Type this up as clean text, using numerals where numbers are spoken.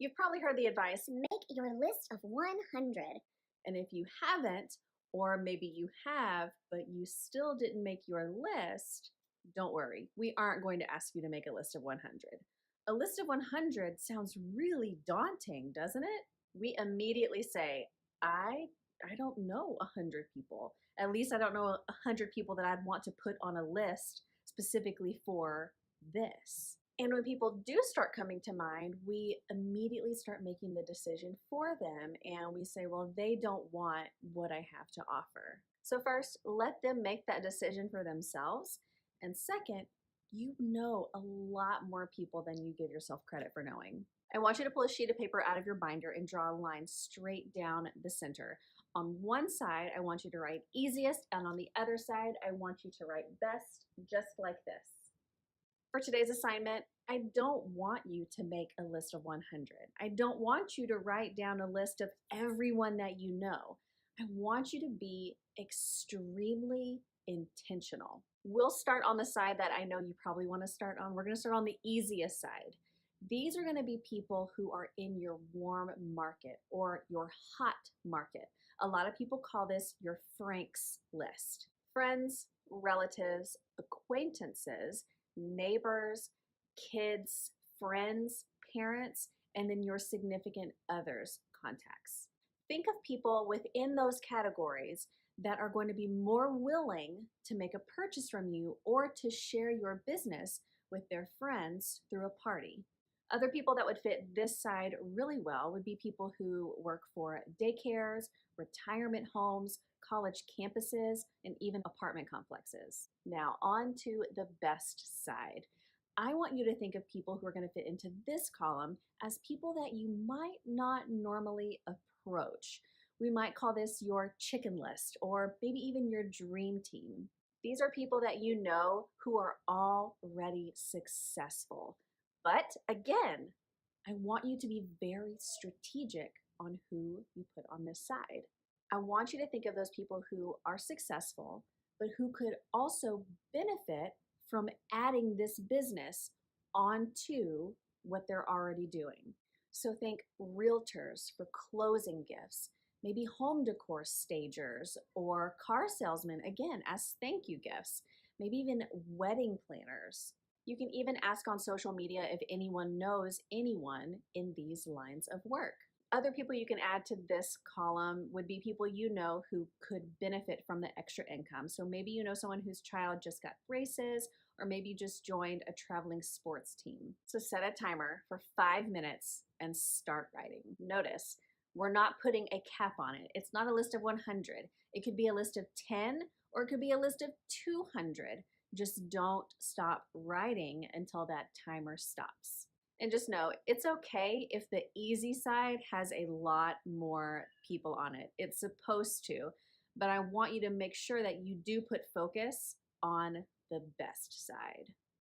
You've probably heard the advice, Make your list of 100. and if you haven't, or maybe you have, but you still didn't make your list, don't worry. We aren't going to ask you to make a list of 100. A list of 100 sounds really daunting, doesn't it? We immediately say, I don't know 100 people. At least I don't know 100 people that I'd want to put on a list specifically for this. And when people do start coming to mind, we immediately start making the decision for them, and we say, well, they don't want what I have to offer. So first, let them make that decision for themselves. And second, you know a lot more people than you give yourself credit for knowing. I want you to pull a sheet of paper out of your binder and draw a line straight down the center. On one side, I want you to write easiest, and on the other side, I want you to write best, just like this. For today's assignment, I don't want you to make a list of 100. I don't want you to write down a list of everyone that you know. I want you to be extremely intentional. We'll start on the side that I know you probably want to start on. We're going to start on the easiest side. These are going to be people who are in your warm market or your hot market. A lot of people call this your Frank's list. Friends, relatives, acquaintances, neighbors, kids, friends, parents, and then your significant others contacts. Think of people within those categories that are going to be more willing to make a purchase from you or to share your business with their friends through a party. Other people that would fit this side really well would be people who work for daycares, retirement homes, college campuses, and even apartment complexes. Now on to the best side. I want you to think of people who are going to fit into this column as people that you might not normally approach. We might call this your chicken list or maybe even your dream team. These are people that you know who are already successful. But again, I want you to be very strategic on who you put on this side. I want you to think of those people who are successful, but who could also benefit from adding this business onto what they're already doing. So think realtors for closing gifts, maybe home decor stagers or car salesmen, again, as thank you gifts, maybe even wedding planners. You can even ask on social media if anyone knows anyone in these lines of work. Other people you can add to this column would be people you know who could benefit from the extra income. So maybe you know someone whose child just got braces, or maybe you just joined a traveling sports team. So set a timer for 5 minutes and start writing. Notice, we're not putting a cap on it. It's not a list of 100. It could be a list of 10, or it could be a list of 200. Just don't stop writing until that timer stops. And just know, it's okay if the easy side has a lot more people on it. It's supposed to, but I want you to make sure that you do put focus on the best side.